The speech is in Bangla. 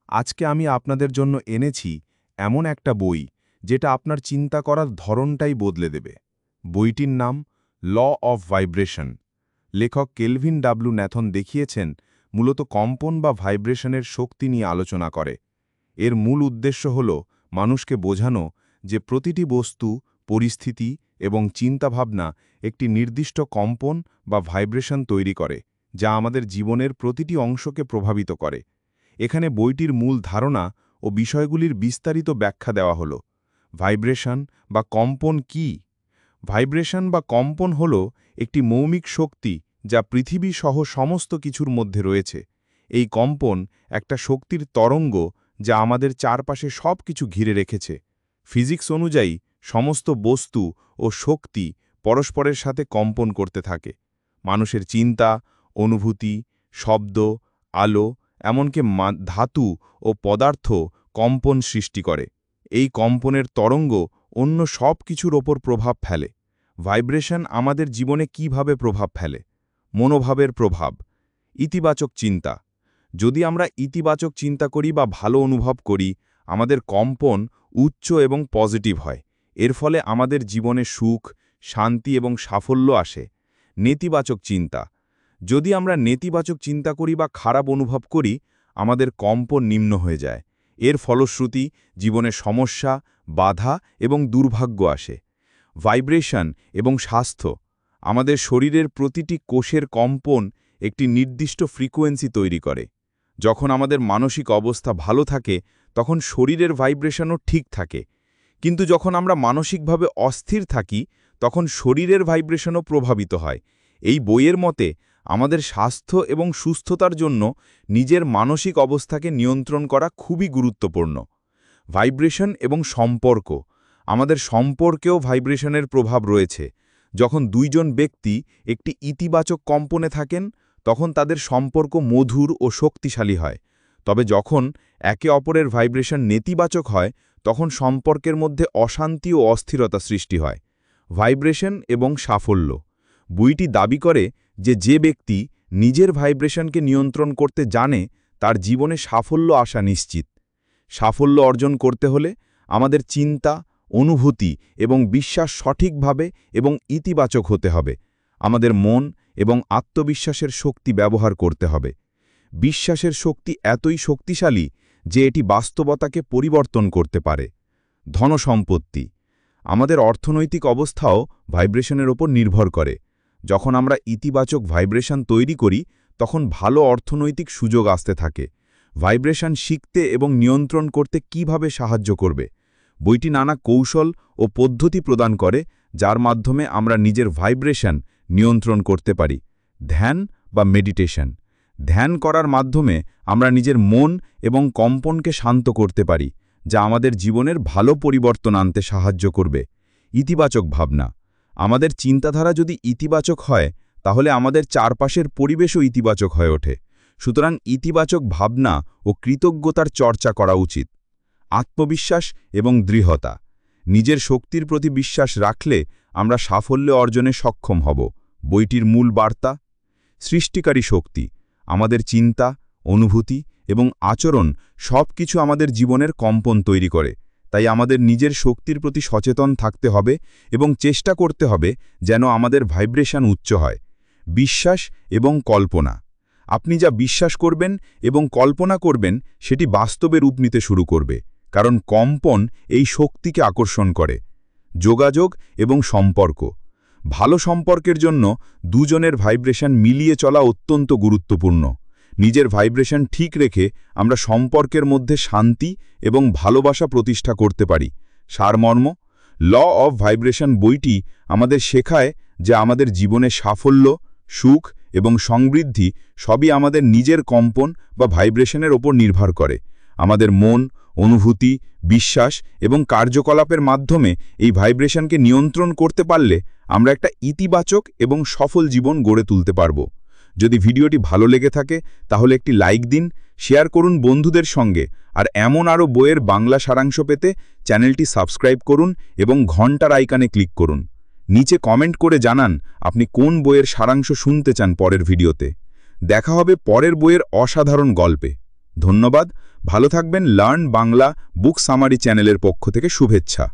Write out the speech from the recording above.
আজকে আমি আপনাদের জন্য এনেছি এমন একটা বই যেটা আপনার চিন্তা করার ধরনটাই বদলে দেবে। বইটির নাম ল অফ ভাইব্রেশন। লেখক কেলভিন ডাব্লু ন্যাথন দেখিয়েছেন মূলত কম্পন বা ভাইব্রেশনের শক্তি নিয়ে আলোচনা করে। এর মূল উদ্দেশ্য হল মানুষকে বোঝানো যে প্রতিটি বস্তু, পরিস্থিতি এবং চিন্তাভাবনা একটি নির্দিষ্ট কম্পন বা ভাইব্রেশন তৈরি করে, যা আমাদের জীবনের প্রতিটি অংশকে প্রভাবিত করে। এখানে বইটির মূল ধারণা ও বিষয়গুলির বিস্তারিত ব্যাখ্যা দেওয়া হল। ভাইব্রেশন বা কম্পন কি? ভাইব্রেশন বা কম্পন হল একটি মৌমিক শক্তি যা পৃথিবী সহ সমস্ত কিছুর মধ্যে রয়েছে। এই কম্পন একটা শক্তির তরঙ্গ যা আমাদের চারপাশে সব কিছু ঘিরে রেখেছে। ফিজিক্স অনুযায়ী সমস্ত বস্তু ও শক্তি পরস্পরের সাথে কম্পন করতে থাকে। মানুষের চিন্তা, অনুভূতি, শব্দ, আলো, এমনকি ধাতু ও পদার্থ কম্পন সৃষ্টি করে। এই কম্পনের তরঙ্গ অন্য সব কিছুর ওপর প্রভাব ফেলে। ভাইব্রেশন আমাদের জীবনে কিভাবে প্রভাব ফেলে? মনোভাবের প্রভাব। ইতিবাচক চিন্তা। যদি আমরা ইতিবাচক চিন্তা করি বা ভালো অনুভব করি, আমাদের কম্পন উচ্চ এবং পজিটিভ হয়। এর ফলে আমাদের জীবনে সুখ, শান্তি এবং সাফল্য আসে। নেতিবাচক চিন্তা। যদি আমরা নেতিবাচক চিন্তা করি বা খারাপ অনুভব করি, আমাদের কম্পন নিম্ন হয়ে যায়। এর ফলশ্রুতি জীবনে সমস্যা, বাধা এবং দুর্ভাগ্য আসে। ভাইব্রেশন এবং স্বাস্থ্য। আমাদের শরীরের প্রতিটি কোষের কম্পন একটি নির্দিষ্ট ফ্রিকোয়েন্সি তৈরি করে। যখন আমাদের মানসিক অবস্থা ভালো থাকে, তখন শরীরের ভাইব্রেশনও ঠিক থাকে। কিন্তু যখন আমরা মানসিকভাবে অস্থির থাকি, তখন শরীরের ভাইব্রেশনও প্রভাবিত হয়। এই বইয়ের মতে আমাদের স্বাস্থ্য এবং সুস্থতার জন্য নিজের মানসিক অবস্থাকে নিয়ন্ত্রণ করা খুবই গুরুত্বপূর্ণ। ভাইব্রেশন এবং সম্পর্ক। আমাদের সম্পর্কেও ভাইব্রেশনের প্রভাব রয়েছে। যখন দুইজন ব্যক্তি একটি ইতিবাচক কম্পনে থাকেন, তখন তাদের সম্পর্ক মধুর ও শক্তিশালী হয়। তবে যখন একে অপরের ভাইব্রেশন নেতিবাচক হয়, তখন সম্পর্কের মধ্যে অশান্তি ও অস্থিরতা সৃষ্টি হয়। ভাইব্রেশন এবং সাফল্য। বইটি দাবি করে যে ব্যক্তি নিজের ভাইব্রেশনকে নিয়ন্ত্রণ করতে জানে, তার জীবনে সাফল্য আসা নিশ্চিত। সাফল্য অর্জন করতে হলে আমাদের চিন্তা, অনুভূতি এবং বিশ্বাস সঠিকভাবে এবং ইতিবাচক হতে হবে। আমাদের মন এবং আত্মবিশ্বাসের শক্তি ব্যবহার করতে হবে। বিশ্বাসের শক্তি এতই শক্তিশালী যে এটি বাস্তবতাকে পরিবর্তন করতে পারে। ধনসম্পত্তি। আমাদের অর্থনৈতিক অবস্থাও ভাইব্রেশনের ওপর নির্ভর করে। যখন আমরা ইতিবাচক ভাইব্রেশন তৈরি করি, তখন ভালো অর্থনৈতিক সুযোগ আসতে থাকে। ভাইব্রেশন শিখতে এবং নিয়ন্ত্রণ করতে কিভাবে সাহায্য করবে? বইটি নানা কৌশল ও পদ্ধতি প্রদান করে, যার মাধ্যমে আমরা নিজের ভাইব্রেশন নিয়ন্ত্রণ করতে পারি। ধ্যান বা মেডিটেশন। ধ্যান করার মাধ্যমে আমরা নিজের মন এবং কম্পনকে শান্ত করতে পারি, যা আমাদের জীবনের ভালো পরিবর্তন আনতে সাহায্য করবে। ইতিবাচক ভাবনা। আমাদের চিন্তাধারা যদি ইতিবাচক হয়, তাহলে আমাদের চারপাশের পরিবেশও ইতিবাচক হয়ে ওঠে। সুতরাং ইতিবাচক ভাবনা ও কৃতজ্ঞতার চর্চা করা উচিত। আত্মবিশ্বাস এবং দৃঢ়তা। নিজের শক্তির প্রতি বিশ্বাস রাখলে আমরা সাফল্য অর্জনে সক্ষম হব। বইটির মূল বার্তা। সৃষ্টিকারী শক্তি। আমাদের চিন্তা, অনুভূতি এবং আচরণ সব কিছু আমাদের জীবনের কম্পন তৈরি করে। তাই আমাদের নিজের শক্তির প্রতি সচেতন থাকতে হবে এবং চেষ্টা করতে হবে যেন আমাদের ভাইব্রেশন উচ্চ হয়। বিশ্বাস এবং কল্পনা। আপনি যা বিশ্বাস করবেন এবং কল্পনা করবেন, সেটি বাস্তবে রূপ নিতে শুরু করবে, কারণ কম্পন এই শক্তিকে আকর্ষণ করে। যোগাযোগ এবং সম্পর্ক। ভালো সম্পর্কের জন্য দুজনের ভাইব্রেশন মিলিয়ে চলা অত্যন্ত গুরুত্বপূর্ণ। নিজের ভাইব্রেশন ঠিক রেখে আমরা সম্পর্কের মধ্যে শান্তি এবং ভালোবাসা প্রতিষ্ঠা করতে পারি। সারমর্ম। ল অফ ভাইব্রেশন বইটি আমাদের শেখায় যে আমাদের জীবনে সাফল্য, সুখ এবং সমৃদ্ধি সবই আমাদের নিজের কম্পন বা ভাইব্রেশনের ওপর নির্ভর করে। আমাদের মন, অনুভূতি, বিশ্বাস এবং কার্যকলাপের মাধ্যমে এই ভাইব্রেশনকে নিয়ন্ত্রণ করতে পারলে আমরা একটা ইতিবাচক এবং সফল জীবন গড়ে তুলতে পারব। যদি ভিডিওটি ভালো লেগে থাকে, তাহলে একটি লাইক দিন, শেয়ার করুন বন্ধুদের সঙ্গে, আর এমন আরও বইয়ের বাংলা সারাংশ পেতে চ্যানেলটি সাবস্ক্রাইব করুন এবং ঘন্টার আইকনে ক্লিক করুন। নিচে কমেন্ট করে জানান আপনি কোন বইয়ের সারাংশ শুনতে চান পরের ভিডিওতে। দেখা হবে পরের বইয়ের অসাধারণ গল্পে। ধন্যবাদ। ভালো থাকবেন। লার্ন বাংলা বুক সামারি চ্যানেলের পক্ষ থেকে শুভেচ্ছা।